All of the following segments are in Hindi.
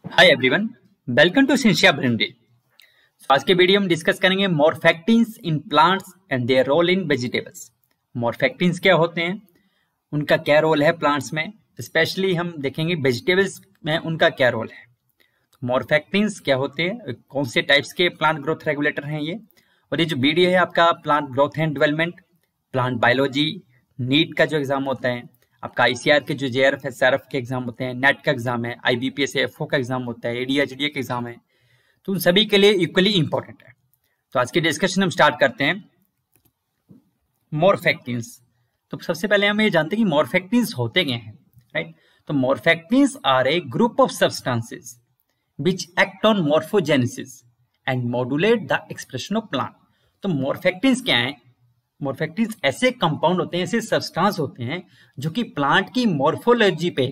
Hi everyone, welcome to Cynthia Brende. आज के वीडियो में डिस्कस करेंगे morphactins in plants and their role in vegetables. Morphactins क्या होते हैं, उनका क्या रोल है प्लांट्स में, स्पेशली हम देखेंगे वेजिटेबल्स में उनका क्या रोल है। तो मॉर्फेक्टिन्स क्या होते हैं, कौन से टाइप्स के प्लांट ग्रोथ रेगुलेटर हैं ये। और ये जो वीडियो है आपका plant growth and development, plant biology, NEET का जो एग्जाम होता है, आपका आईसीआर के जो जेआरएफ एसआरएफ के एग्जाम होते हैं, नेट का एग्जाम है, आईबीपीएस एफओ का एग्जाम होता है, एडीएचडीए का एग्जाम है, तो उन सभी के लिए इक्वली इंपॉर्टेंट है। तो आज की डिस्कशन हम स्टार्ट करते हैं मॉर्फेक्टिन्स। तो सबसे पहले हम ये जानते हैं कि मॉर्फेक्टिन्स होते क्या हैं, राइट। तो morphactins are a group of substances which act on morphogenesis and modulate the expression of plant. तो मॉर्फेक्टिन्स क्या है? मॉर्फेक्टिन्स ऐसे कंपाउंड होते हैं, ऐसे सब्सटेंस होते हैं जो कि प्लांट की मॉर्फोलॉजी पे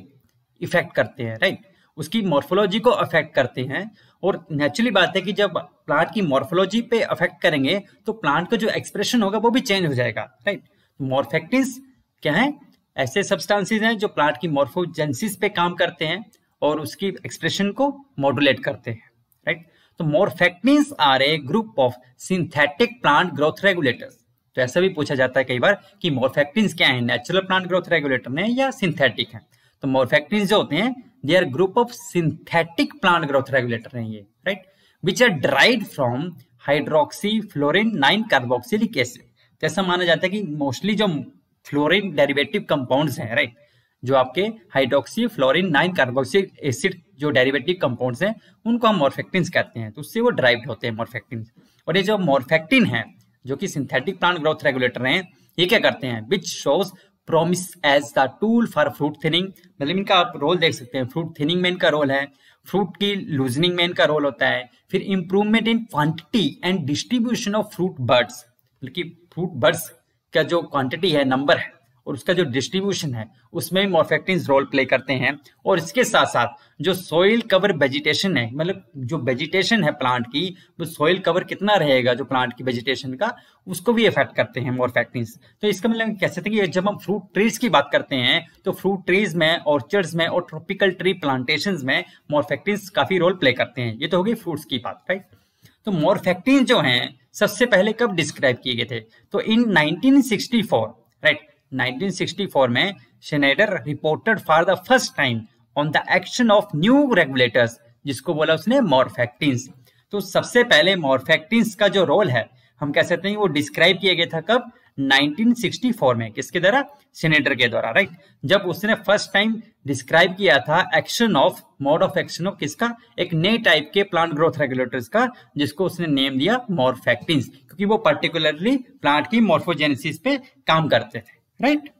इफेक्ट करते हैं, राइट। उसकी मॉर्फोलॉजी को अफेक्ट करते हैं। और नेचुरली बात है कि जब प्लांट की मॉर्फोलॉजी पे अफेक्ट करेंगे तो प्लांट का जो एक्सप्रेशन होगा वो भी चेंज हो जाएगा, राइट। मॉर्फेक्टिन्स क्या है? ऐसे सब्सटेंसेस हैं जो प्लांट की मॉर्फोजेनेसिस पे काम करते हैं और उसकी एक्सप्रेशन को मॉड्यूलेट करते हैं, राइट। तो morphactins are a group of synthetic plant growth regulators. तो ऐसा भी पूछा जाता है कई बार कि मॉर्फेक्टिन्स क्या है, नेचुरल प्लांट ग्रोथ रेगुलेटर है या सिंथेटिक है। तो मॉर्फेक्टिन्स जो होते हैं they are group of synthetic plant growth regulator हैं ये, right, which are derived from hydroxy fluorene 9 carboxylic acid. तो ऐसा माना जाता है कि मोस्टली जो फ्लोरीन डेरिवेटिव कंपाउंड्स हैं, राइट, जो आपके हाइड्रोक्सी फ्लोरीन 9 कार्बोक्सिलिक एसिड जो डेरिवेटिव कंपाउंड्स हैं उनको हम मॉर्फेक्टिन्स कहते हैं। तो उससे वो ड्राइव्ड होते हैं मॉर्फेक्टिन्स। और ये जो मॉर्फेक्टिन है जो कि सिंथेटिक प्लांट ग्रोथ रेगुलेटर हैं, ये क्या करते हैं? Which shows promise as the tool for fruit thinning. मतलब इनका आप रोल देख सकते हैं, फ्रूट थिनिंग में इनका रोल है, फ्रूट की लूजनिंग में इनका रोल होता है, फिर improvement in quantity and distribution of fruit birds. मतलब कि फ्रूट बर्ड्स का जो क्वांटिटी है, नंबर है, और उसका जो डिस्ट्रीब्यूशन है उसमें भी मॉर्फेक्टिन्स रोल प्ले करते हैं। और इसके साथ साथ जो सोइल कवर वेजिटेशन है, मतलब जो वेजिटेशन है प्लांट की, वो सोइल कवर कितना रहेगा जो प्लांट की वेजिटेशन का, उसको भी इफेक्ट करते हैं मॉर्फेक्टिन्स। तो इसका मतलब कह सकते हैं कि जब हम फ्रूट ट्रीज की बात करते हैं तो फ्रूट ट्रीज में, ऑर्चर्ड्स में और ट्रॉपिकल ट्री प्लांटेशंस में मॉर्फेक्टिन्स काफी रोल प्ले करते हैं। ये तो हो गई फ्रूट्स की बात, राइट। तो मॉर्फेक्टिन्स जो हैं सबसे पहले कब डिस्क्राइब किए गए थे? तो इन 1964, राइट, 1964 में Schneider reported for the first time on the action of new regulators, जिसको बोला उसने मॉर्फेक्टिन्स। तो सबसे पहले मॉर्फेक्टिन्स का जो रोल है हम कह सकते हैं वो डिस्क्राइब किया गया था कब? 1964 में। किसके द्वारा? शेनेडर के द्वारा, राइट। जब उसने फर्स्ट टाइम डिस्क्राइब किया था action of, mode of action of किसका? एक नए टाइप के प्लांट ग्रोथ रेगुलेटर्स का, जिसको उसने नेम दिया मॉर्फेक्टिन्स, क्योंकि वो पर्टिकुलरली प्लांट की मॉर्फोजेनेसिस पे काम करते थे, राइट।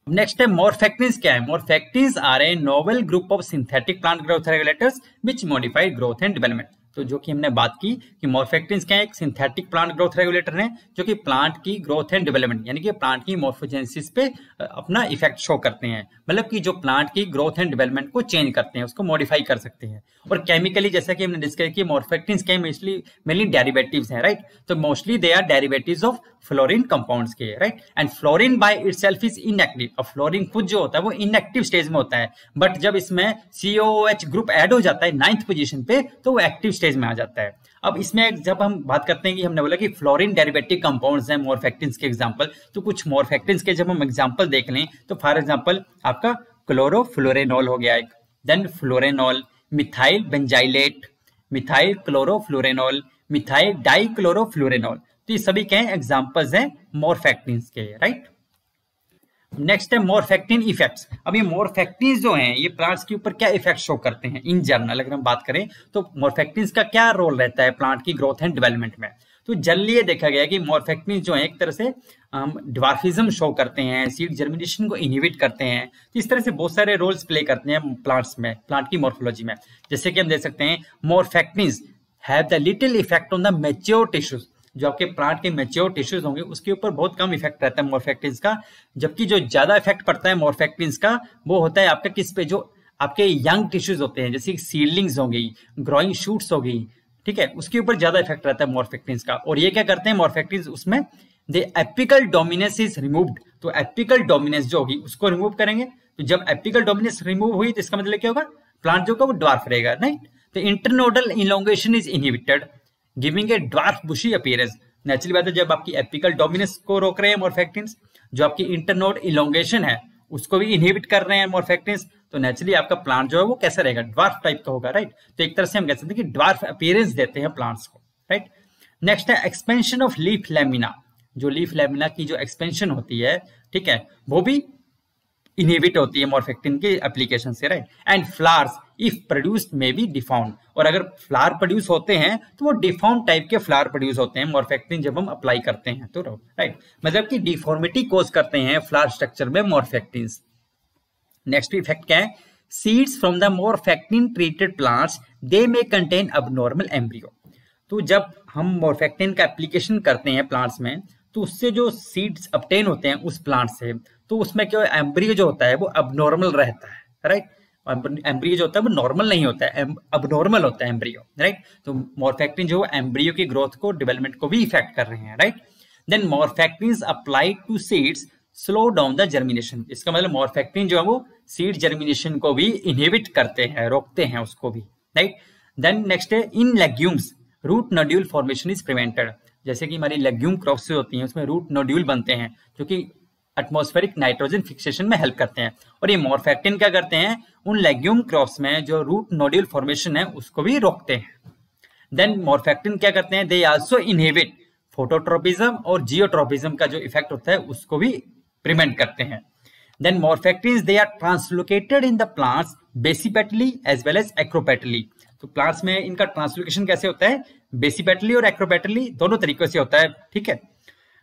नेक्स्ट है मॉर्फेक्टिन्स क्या है? Morphactins are a novel group of synthetic plant growth regulators which modified growth and development. तो जो कि हमने बात की कि मॉर्फेक्टिन्स क्या है? एक सिंथेटिक प्लांट ग्रोथ रेगुलेटर है जो कि प्लांट की ग्रोथ एंड डेवलपमेंट यानी कि प्लांट की मॉर्फोजेनेसिस पे अपना इफेक्ट शो करते हैं। मतलब कि जो प्लांट की ग्रोथ एंड डेवलपमेंट को चेंज करते हैं, उसको मॉडिफाई कर सकते हैं। और केमिकली जैसा कि हमने डिस्कस किया, मॉर्फेक्टिन्स क्या है? मेनली डेरिवेटिव्स हैं, राइट। तो mostly they are derivatives of fluorene compounds के, right. And fluorene by itself is inactive. अब फ्लोरीन खुद जो होता है वो इनएक्टिव स्टेज में होता है, बट जब इसमें COOH ग्रुप ऐड हो जाता है 9th पोजीशन पे तो वो एक्टिव स्टेज में आ जाता है। अब इसमें जब हम बात करते हैं कि हमने बोला कि फ्लोरीन डेरिवेटिव कंपाउंड्स हैं मॉर्फेक्टिन्स के एग्जांपल, तो कुछ मॉर्फेक्टिन्स के जब हम एग्जांपल देख लें तो फॉर एग्जांपल आपका क्लोरोफ्लोरेनॉल हो गया एक, देन फ्लोरेनॉल, मिथाइल बेंजाइलेट, मिथाइल क्लोरोफ्लोरेनॉल, मिथाइल डाइक्लोरोफ्लोरेनॉल। तो ये सभी क्या है? एग्जांपल्स हैं मॉर्फेक्टिन्स के, राइट। नेक्स्ट है मॉर्फेक्टिन इफेक्ट्स। अब ये मॉर्फेक्टिन्स जो हैं ये प्लांट्स के ऊपर क्या इफेक्ट शो करते हैं इन जनरल अगर हम बात करें तो मॉर्फेक्टिन्स का क्या रोल रहता है प्लांट की ग्रोथ एंड डेवलपमेंट में? तो जनरली ये देखा गया कि मॉर्फेक्टिन्स जो है एक तरह से ड्वार्फिज्म शो करते हैं, सीड जर्मिनेशन को इनहिबिट करते हैं। तो इस तरह से बहुत सारे रोल्स प्ले करते हैं प्लांट्स में, प्लांट की मॉर्फोलॉजी में। जैसे कि हम देख सकते हैं morphactins have the little effect on the mature tissues. जो आपके प्लांट के मैच्योर टिश्यूज होंगे उसके ऊपर बहुत कम इफेक्ट रहता है मॉर्फेक्टिन्स का, जबकि जो ज्यादा इफेक्ट पड़ता है मॉर्फेक्टिन्स का वो होता है आपका किस पे? जो आपके यंग टिश्यूज होते हैं, जैसे सीडलिंग्स हो गई, ग्रोइंग शूट्स हो गई, ठीक है, उसके ऊपर ज्यादा इफेक्ट रहता है मॉर्फेक्टिन्स का। और ये क्या करते हैं मॉर्फेक्टिन्स? उसमें the apical dominance is removed. तो एपिकल डोमिनेंस जो होगी उसको रिमूव करेंगे। तो जब एपिकल डोमिनेंस रिमूव हुई तो इसका मतलब क्या होगा? प्लांट जो का वो ड्वार्फ रहेगा, राइट। तो internodal elongation is inhibited giving a dwarf bushy appearance. Naturally बात है, जब आपकी एपिकल डोमिनेंस को रोक रहे हैं मॉर्फेक्टिन्स, जो आपकी इंटरनोड इलोंगेशन है उसको भी इनहिबिट कर रहे हैं मॉर्फेक्टिन्स, तो नेचुरली आपका प्लांट जो है वो कैसा रहेगा, ड्वार्फ टाइप का होगा, राइट। तो एक तरह से हम कह सकते हैं कि ड्वार्फ अपीयरेंस देते हैं प्लांट्स को, राइट। नेक्स्ट है एक्सपेंशन ऑफ लीफ लैमिना। जो लीफ लैमिना की जो एक्सपेंशन होती है, ठीक है, वो भी इनहिबिट होती है मॉर्फेक्टिन के एप्लीकेशन से, right. And flowers if produced may be deformed, और अगर फ्लावर प्रोड्यूस होते हैं तो वो डिफाउंड टाइप के फ्लावर प्रोड्यूस होते हैं मॉर्फेक्टिन जब हम अप्लाई करते हैं तो, राइट। मतलब कि डिफॉर्मिटी कोज करते हैं फ्लावर स्ट्रक्चर में मॉर्फेक्टिन्स। नेक्स्ट इफेक्ट क्या है, seeds from the morphactin treated plants they may contain abnormal embryo. तो जब हम मॉर्फेक्टिन का एप्लीकेशन करते हैं प्लांट्स में, तो उससे जो सीड्स ऑब्टेन होते हैं उस प्लांट से, तो उसमें क्या एम्ब्रियो जो होता है वो अबनॉर्मल रहता है, राइट। एम्ब्रियो जो होता है वो नॉर्मल नहीं होता है, अबनॉर्मल होता है एम्ब्रियो, राइट। तो मॉर्फेक्टिन जो है एम्ब्रियो की ग्रोथ को, डेवलपमेंट को भी इफेक्ट कर रहे हैं, right. Then morphactins applied to seeds slow down the germination. इसका मतलब मॉर्फेक्टिन जो है वो सीड जर्मिनेशन को भी इनहिबिट करते हैं, रोकते हैं उसको भी, राइट। देन नेक्स्ट है in legumes root nodule formation is prevented. जैसे कि हमारी लेग्यूम क्रॉप्स होती हैं उसमें रूट नोड्यूल बनते हैं जो कि एटमॉस्फेरिक नाइट्रोजन फिक्सेशन में हेल्प करते हैं, और ये मॉर्फेक्टिन क्या करते हैं, उन लेग्यूम क्रॉप्स में जो रूट नोड्यूल फॉर्मेशन है उसको भी रोकते हैं। देन मॉर्फेक्टिन क्या करते हैं, दे आल्सो इनहिबिट फोटोट्रोपिज्म और जियोट्रोपिज्म का जो इफेक्ट होता है उसको भी प्रिवेंट करते हैं। Then morphactins they are translocated in the plants basipetally as well as acropetally. तो प्लांट्स में इनका ट्रांसलोकेशन कैसे होता है, बेसिपेटली और एक्रोपेटली दोनों तरीकों से होता है, ठीक है।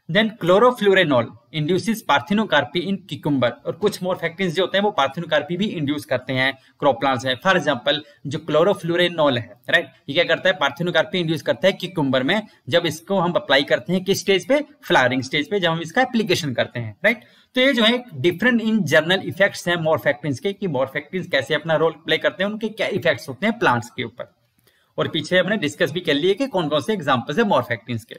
देन क्लोरोफ्लोरेनॉल इंड्यूसेस पार्थिनोकार्पी इन क्यूकम्बर, और कुछ मॉर्फेक्टिन्स जो होते हैं वो पार्थिनोकार्पी भी इंड्यूस करते हैं क्रॉप प्लांट्स में। फॉर एग्जांपल जो क्लोरोफ्लोरेनॉल है, राइट, ये क्या करता है, पार्थिनोकार्पी इंड्यूस करता है क्यूकम्बर में, जब इसको हम अप्लाई करते हैं किस स्टेज पे, फ्लावरिंग स्टेज पे, जब हम इसका एप्लीकेशन करते हैं, राइट। तो ये जो है डिफरेंट इन जनरल इफेक्ट्स हैं मॉर्फेक्टिन्स के, कि मॉर्फेक्टिन्स कैसे अपना रोल प्ले करते हैं, उनके क्या इफेक्ट्स होते हैं प्लांट्स के ऊपर। और पीछे हमने डिस्कस भी कर लिए कि कौन कौन से एग्जांपल्स है मॉर्फेक्टिन्स के।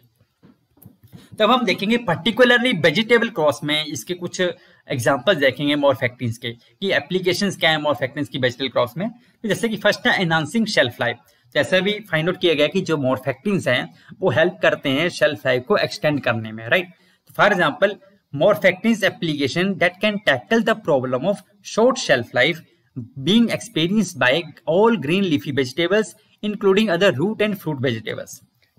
तब हम देखेंगे पर्टिकुलरली वेजिटेबल क्रॉस में इसके कुछ एग्जांपल्स देखेंगे मॉर्फेक्टिन्स के, कि एप्लीकेशंस क्या है मॉर्फेक्टिन्स की वेजिटेबल क्रॉस में। तो जैसे कि फर्स्ट है एनहांसिंग शेल्फ लाइफ। जैसे भी फाइंड आउट किया गया कि जो मॉर्फेक्टिन्स हैं वो हेल्प करते हैं शेल्फ लाइफ को एक्सटेंड करने में, राइट। तो for example morphactins application that can tackle the problem of short shelf life being experienced by all green leafy vegetables including other root and fruit vegetables।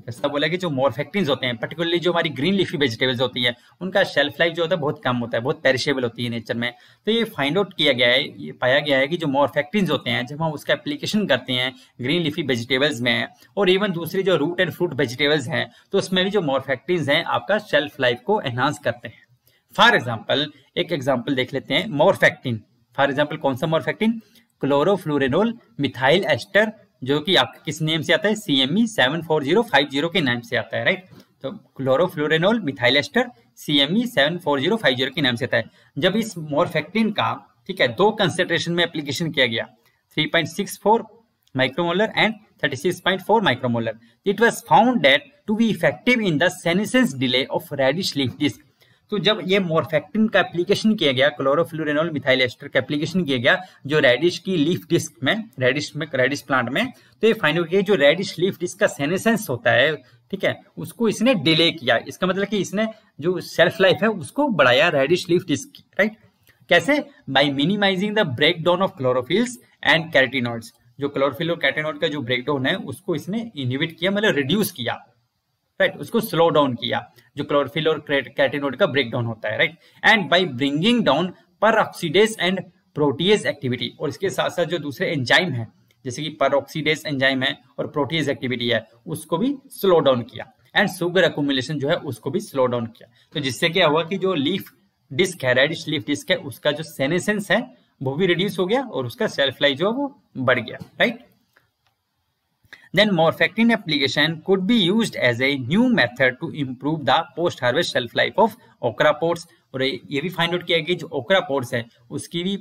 ऐसा बोला कि जो मॉर्फेक्टिन्स होते हैं पर्टिकुलरली जो हमारी ग्रीन लीफी वेजिटेबल्स होती हैं उनका शेल्फ लाइफ जो होता है बहुत कम होता है, बहुत पेरिशेबल होती है नेचर में। तो ये फाइंड आउट किया गया है, ये पाया गया है कि जो मॉर्फेक्टिन्स होते हैं जब हम उसका एप्लीकेशन करते हैं ग्रीन लीफी वेजिटेबल्स में और इवन दूसरी जो रूट एंड फ्रूट वेजिटेबल्स हैं, तो उसमें भी जो मॉर्फेक्टिन्स हैं आपका शेल्फ लाइफ को एनहांस करते हैं। फॉर एग्जाम्पल एक एग्जाम्पल देख लेते हैं मॉर्फेक्टिन। फॉर एग्जाम्पल कौन सा मॉर्फेक्टिन, क्लोरोफ्लोरेनोल मिथाइल एस्टर, जो कि आपके किस नेम से आता है, CME 74050 के नाम से आता है, राइट। तो क्लोरोफ्लोरेनोल मिथाइल एस्टर CME 74050 के नाम से आता है। जब इस मॉर्फेक्टिन का, ठीक है, 2 कंसेंट्रेशन में एप्लीकेशन किया गया, 3.64 micromolar and 36.4 micromolar, it was found that to be effective in the senescence delay of radish leaf disc. तो जब ये मॉर्फेक्टिन का एप्लीकेशन किया गया, क्लोरोफ्लोरेनॉल मिथाइल एस्टर का एप्लीकेशन किया गया जो रेडिश की लीफ डिस्क में, रेडिश प्लांट में, तो ये फाइंड आउट किया जो रेडिश लीफ डिस्क का सेनेसेंस होता है, ठीक है, उसको इसने डिले किया। इसका मतलब कि इसने जो शेल्फ लाइफ है उसको बढ़ाया रेडिश लीफ डिस्क की, राइट। कैसे, by minimizing the break down of chlorophylls and carotenoids. जो क्लोरोफिल और कैरोटिनॉइड का जो ब्रेक डाउन है उसको इसने इनहिबिट किया, मतलब रिड्यूस किया, राइट, उसको स्लो डाउन किया, जो क्लोरोफिल और कैरोटिनॉइड का ब्रेक डाउन होता है, right. And by bringing down peroxidase and protease activity, और इसके साथ साथ जो दूसरे एंजाइम है जैसे कि परऑक्सीडेज एंजाइम है और प्रोटीएज एक्टिविटी है उसको भी स्लो डाउन किया, एंड शुगर अक्यूमुलेशन जो है उसको भी स्लो डाउन किया। तो जिससे क्या हुआ कि जो लीफ डिस्क है, रेडिश लीफ डिस्क है, उसका जो सेनेसेंस है वो भी रिड्यूस हो गया और उसका शेल्फ लाइफ जो है वो बढ़ गया, right. Then morphectin application could be used as a new method to improve the post harvest shelf life of okra pods। और ये भी फाइंड आउट किया गया जो okra pods है उसकी भी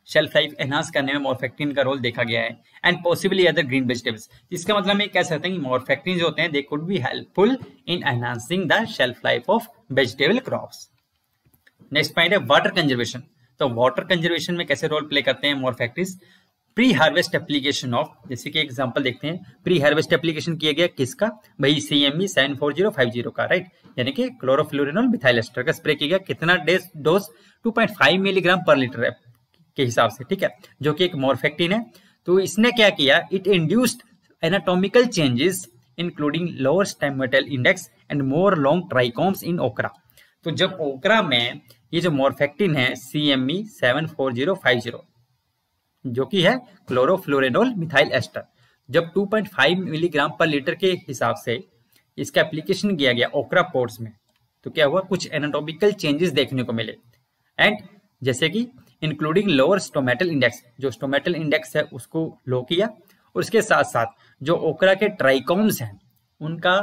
शेल्फ लाइफ एनहांस करने में मॉर्फेक्टिन का रोल देखा गया है, and possibly other green vegetables. इसका मतलब हम ये कह सकते हैं कि मॉर्फेक्टिन जो होते हैं they could be helpful in enhancing the shelf life of vegetable crops. Next point है वाटर कंजर्वेशन। तो वाटर कंजर्वेशन में कैसे रोल प्ले करते हैं मॉर्फेक्टिन्स। प्री हार्वेस्ट एप्लीकेशन ऑफ, जैसे कि एग्जांपल देखते हैं, प्री हार्वेस्ट एप्लीकेशन किया गया किसका, भाई CME 74050 का, राइट, यानी कि क्लोरोफ्लोरिनोल मिथाइल एस्टर का स्प्रे किया गया, कितना डोज 2.5 मिलीग्राम पर लीटर के हिसाब से, ठीक है, जो कि एक मॉर्फेक्टिन है। तो इसने क्या किया, it induced anatomical changes including lower stomatal index and more long trichomes in okra. तो जब ओकरा में ये जो मॉर्फेक्टिन है CME 74050 जो कि है क्लोरोफ्लोरेनोल मिथाइल एस्टर, जब 2.5 मिलीग्राम पर लीटर के हिसाब से इसका एप्लीकेशन किया गया ओकरा पोर्ट्स में, तो क्या हुआ, कुछ एनाटॉमिकल चेंजेस देखने को मिले, एंड जैसे कि इंक्लूडिंग लोअर स्टोमेटल इंडेक्स, जो स्टोमेटल इंडेक्स है उसको लो किया, और उसके साथ साथ जो ओकरा के ट्राइकोम्स हैं उनका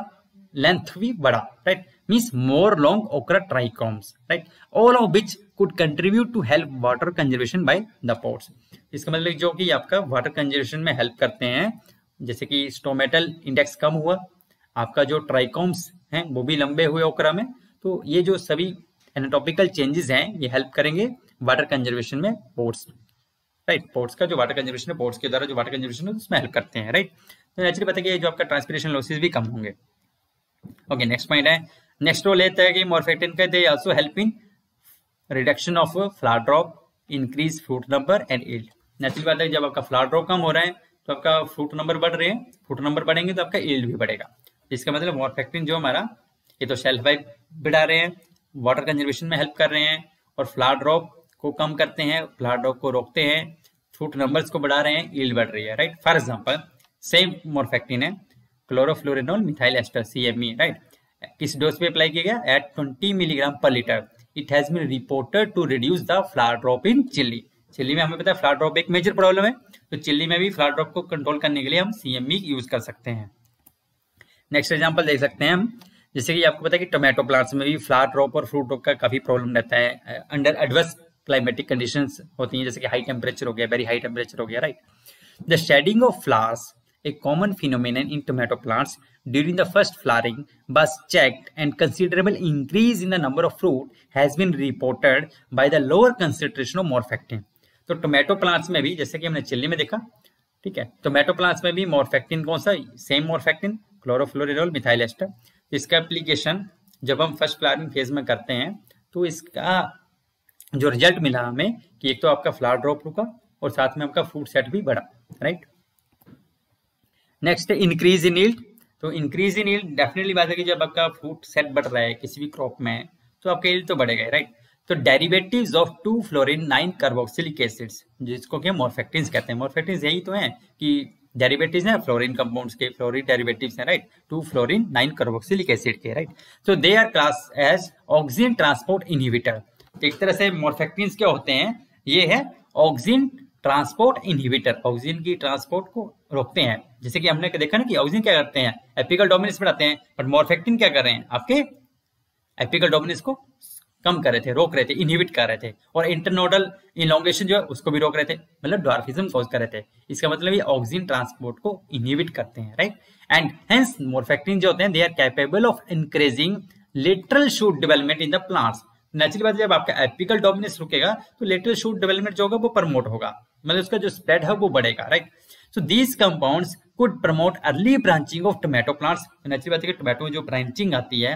लेंथ भी बढ़ा, right, means more long okra trichomes, right, all of which could contribute to help water conservation by the ports. इसका मतलब जो कि आपका वाटर कंजर्वेशन में हेल्प करते हैं, जैसे कि स्टोमेटल इंडेक्स कम हुआ, आपका जो ट्राइकोम्स हैं वो भी लंबे हुए ओकरा में, तो ये जो सभी एनाटॉमिकल चेंजेस हैं ये हेल्प करेंगे वाटर कंजर्वेशन में पोर्ट्स, राइट, पोर्ट्स का जो वाटर कंजर्वेशन है, पोर्ट्स के द्वारा जो वाटर कंजर्वेशन है उसमें हेल्प करते हैं, राइट। तो नेचुरली पता है कि जो आपका ट्रांसपिरेशन लॉसेस भी कम होंगे। ओके, नेक्स्ट पॉइंट है, नेक्स्ट रोल लेता है कि मॉर्फेक्टिन का they also help in reduction of flower drop, increase fruit number and yield. Naturally बात है जब आपका फ्लावर ड्रॉप कम हो रहा है तो आपका फ्रूट नंबर बढ़ रहे हैं, फ्रूट नंबर बढ़ेंगे तो आपका यील्ड भी बढ़ेगा। इसका मतलब मॉर्फेक्टिन जो हमारा ये तो शेल्फ लाइफ बढ़ा रहे हैं, वाटर कंजर्वेशन में हेल्प कर रहे हैं, और फ्लावर ड्रॉप को कम करते हैं, फ्लावर ड्रॉप को रोकते हैं, फ्रूट नंबर्स को बढ़ा रहे हैं, यील्ड बढ़ रही है, right. For example same morphactin है chlorofluorenol methyl ester CME, right, किस डोज पे अप्लाई किया गया, at 20 milligram per litre. It has been reported to reduce the flower drop in chilli. Chilli में हमें पता है फ्लावर ड्रॉप एक मेजर प्रॉब्लम है, तो चिल्ली में भी फ्लावर ड्रॉप को कंट्रोल करने के लिए हम CME यूज कर सकते हैं। नेक्स्ट एग्जांपल देख सकते हैं हम, जैसे कि आपको पता है कि टोमेटो प्लांट्स में भी फ्लावर ड्रॉप और फ्रूट ड्रॉप का काफी प्रॉब्लम रहता है, अंडर एडवर्स क्लाइमेटिक कंडीशंस होती हैं, जैसे कि हाई टेम्परेचर हो गया, वेरी हाई टेम्परेचर हो गया, right. The shedding of flowers, a common phenomenon in tomato plants during the first flowering, was checked and considerable increase in the number of fruit has been reported by the lower concentration of morphectin। तो टोमेटो प्लांट्स में भी जैसे कि हमने चिल्ली में देखा, ठीक है, टोमेटो प्लांट्स में भी मॉर्फेक्टिन कौन सा, सेम मॉर्फेक्टिन क्लोरोफ्लोरिनोल मिथाइल एस्टर। इसका एप्लीकेशन जब हम फर्स्ट फ्लावरिंग फेज में करते हैं तो इसका जो रिजल्ट मिला हमें कि एक तो आपका फ्लावर ड्रॉप रुका और साथ में आपका फ्रूट सेट भी बढ़ा, राइट। नेक्स्ट है इंक्रीज इन यील्ड। तो इंक्रीज इन यील्ड डेफिनेटली बात है कि जब आपका फ्रूट सेट बढ़ रहा है किसी भी क्रॉप में तो आपका यील्ड तो बढ़ेगा, राइट। तो डेरिवेटिव्स ऑफ 2-फ्लोरीन-9 कार्बोक्सिलिक एसिड्स, जिसको कि मॉर्फेक्टिन्स कहते हैं, मॉर्फेक्टिन्स यही तो हैं कि डेरिवेटिव्स हैं फ्लोरीन कंपाउंड्स के, फ्लोरीन डेरिवेटिव्स हैं, राइट, 2-फ्लोरीन-9 कार्बोक्सिलिक एसिड के, राइट। तो they are class as oxygen transport inhibitor. तो एक तरह से मॉर्फेक्टिन्स क्या होते हैं, ये है ऑक्सीजन ट्रांसपोर्ट इनहिबिटर, ऑक्सीजन की ट्रांसपोर्ट को रोकते हैं। जैसे कि हमने देखा ना कि ऑक्सीजन क्या करते हैं, एपिकल डोमिनेंस बढ़ाते हैं, बट मॉर्फेक्टिन क्या कर रहे हैं, आपके एपिकल डोमिनेंस को कम कर रहे थे, रोक रहे थे, इनहिबिट कर रहे थे, और इंटरनोडल इनोंगेशन जो है उसको भी रोक रहे थे, मतलब ड्वार्फिज्म कॉज कर रहे थे। इसका मतलब ये ऑक्सीजन ट्रांसपोर्ट को इनहिबिट करते हैं, राइट। एंड हेंस मॉर्फेक्टिन जो होते हैं they are capable of increasing lateral shoot development in the plants. Naturally बात है जब आपका एपिकल डोमिनेंस रुकेगा तो लेटरल शूट डेवलपमेंट जो होगा वो प्रमोट होगा, मतलब उसका जो स्प्रेड है वो बढ़ेगा, right. So these compounds could promote early branching of tomato plants. Naturally बात है कि टोमेटो में जो ब्रांचिंग आती है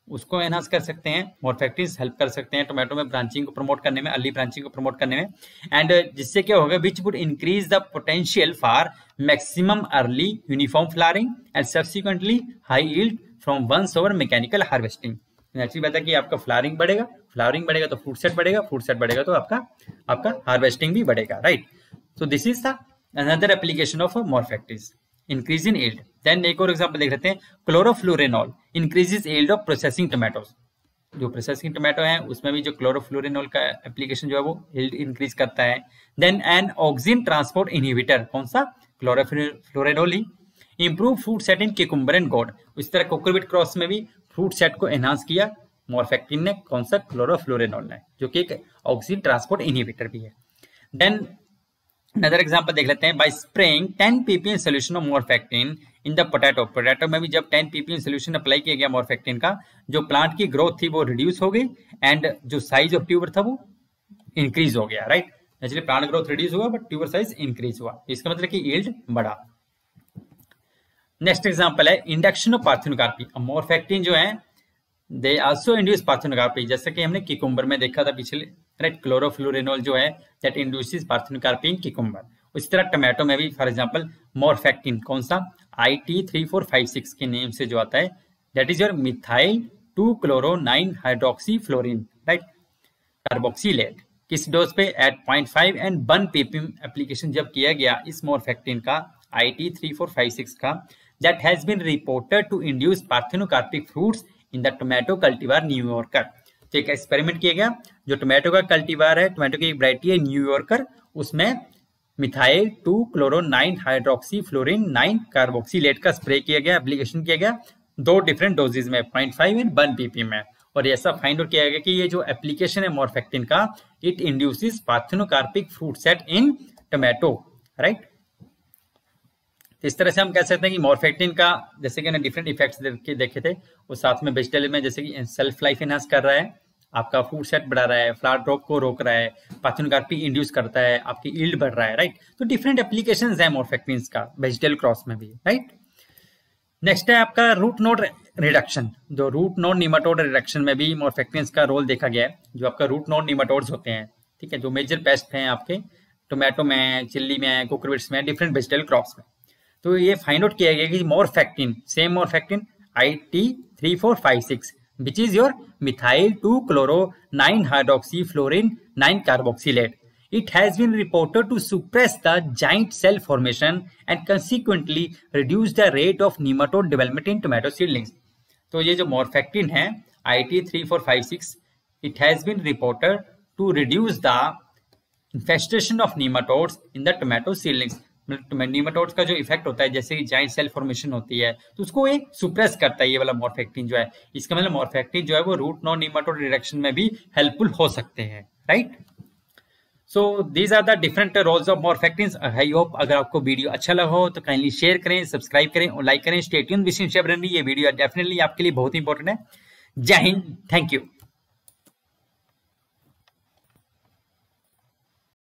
उसको एनहांस कर सकते हैं, मॉर्फेक्टिन्स हेल्प कर सकते हैं टोमेटो में ब्रांचिंग को प्रमोट करने में, अर्ली ब्रांचिंग को प्रमोट करने में, एंड जिससे क्या होगा, which would increase the potential for maximum early uniform flowering and subsequently high yield from once over mechanical harvesting. Naturally बात है कि आपका फ्लावरिंग बढ़ेगा, फ्लावरिंग बढ़ेगा तो फ्रूट सेट बढ़ेगा, फ्रूट सेट बढ़ेगा तो आपका हार्वेस्टिंग भी बढ़ेगा, right. So this is the another application of morphactins, increase in yield. Then एक और एग्जांपल देख लेते हैं, chlorflurenol increases yield of processing tomatoes. जो प्रोसेसिंग टोमेटो है उसमें भी जो क्लोरोफ्लोरेनॉल का एप्लीकेशन जो है वो यील्ड इंक्रीज करता है। Then an oxygen transport inhibitor, कौन सा, क्लोरोफ्लोरेनॉल ही, improve fruit set in cucumber and gourd. इस तरह कोकोविट क्रॉस में भी फ्रूट सेट को एनहांस किया मॉर्फेक्टिन ने, कौन सा, क्लोरोफ्लोरेनॉल ने, जो कि एक ऑक्सीजन ट्रांसपोर्ट इनहिबिटर भी है। देन अनदर एग्जांपल देख लेते हैं, by spraying 10 ppm solution of morphactin in the potato. Potato में भी जब 10 ppm सॉल्यूशन अप्लाई किया गया मॉर्फेक्टिन का, जो प्लांट की ग्रोथ थी वो रिड्यूस हो गई एंड जो साइज ऑफ ट्यूबर था वो इंक्रीज हो गया, right. Actually plant growth reduce हुआ बट ट्यूबर साइज इंक्रीज हुआ, इसका मतलब कि यील्ड बढ़ा। नेक्स्ट एग्जांपल है इंडक्शन ऑफ पार्थेनोकार्पी। मॉर्फेक्टिन जो है दे आल्सो इंड्यूस पार्थेनोकार्पी, जैसे कि हमने किकुम्बर में देखा था पिछले, राइट। क्लोरोफ्लोरेनोल जो है दैट इंड्यूसेस पार्थेनोकार्पी इन किकुम्बर। उसी तरह टमाटो में भी फॉर एग्जांपल मॉर्फेक्टिन कौन सा IT3456 के नेम से जो आता है that is your methyl 2-chloro-9 hydroxy fluorine, right, carboxylate. किस डोज पे? एट 0.5 एंड 1 ppm एप्लीकेशन जब किया गया इस मॉर्फेक्टिन का IT3456 का, that has been reported to induce parthenocarpic fruits in the tomato cultivar New Yorker. तो एक एक्सपेरिमेंट किया गया, जो टोमेटो का कल्टीवार है, टोमेटो की वैरायटी है न्यूयॉर्कर, उसमें methyl 2-chloro-9 hydroxy fluorine 9 carboxylate का स्प्रे किया गया, एप्लीकेशन किया गया 2 डिफरेंट डोजेज में 0.5 एंड 1 ppm में। और ऐसा फाइंड आउट किया गया कि ये जो एप्लीकेशन है मॉर्फेक्टिन का, it induces parthenocarpic fruit set in tomato, right. इस तरह से हम कह सकते हैं कि मॉर्फेक्टिन का जैसे कि डिफरेंट इफेक्ट्स देखे थे, वो साथ में वेजिटेबल में जैसे कि सेल्फ लाइफ एनहांस कर रहा है, आपका फूड सेट बढ़ा रहा है, फ्लावर ड्रॉप को रोक रहा है, पार्थेनोकार्पी इंड्यूस करता है, आपकी यील्ड बढ़ रहा है, राइट। तो डिफरेंट एप्लीकेशंस है मॉर्फेक्टिन का वेजिटेबल क्रॉस में भी, राइट। नेक्स्ट है आपका रूट नोड रिडक्शन। जो रूट नोड निमाटोड रिडक्शन में भी मॉर्फेक्टिन का रोल देखा गया है। जो आपका रूट नोड निमाटोड्स होते हैं, ठीक है, जो मेजर पेस्ट हैं आपके टोमेटो में, चिल्ली में, कुकुरबिट्स में, डिफरेंट वेजिटेबल क्रॉप्स में। तो ये फाइंड आउट किया गया कि मॉर्फेक्टिन, same मॉर्फेक्टिन IT3456 which is your methyl 2-chloro-9 hydroxyfluorine 9 carboxylate. It has been reported to suppress the giant cell formation and consequently reduce the rate of nematode development in tomato seedlings. तो ये जो मॉर्फेक्टिन है IT3456, it has been reported to reduce the infestation of nematodes in the tomato seedlings. Nematodes का जो इफेक्ट होता है, जैसे कि जाइंट सेल फॉर्मेशन होती है, तो उसको एक सुप्रेस करता है ये वाला मॉर्फेक्टिन जो है। इसका मतलब मॉर्फेक्टिन जो है वो रूट नोड नीमाटोड रिडक्शन में भी हेल्पफुल हो सकते हैं, right. So these are the different roles of morphactins. I hope अगर आपको वीडियो अच्छा लगा हो तो काइंडली शेयर करें, सब्सक्राइब करें और लाइक करें। स्टे ट्यून्ड विद शेबरनी, ये वीडियो डेफिनेटली आपके लिए बहुत इंपॉर्टेंट है। जय हिंद, थैंक यू।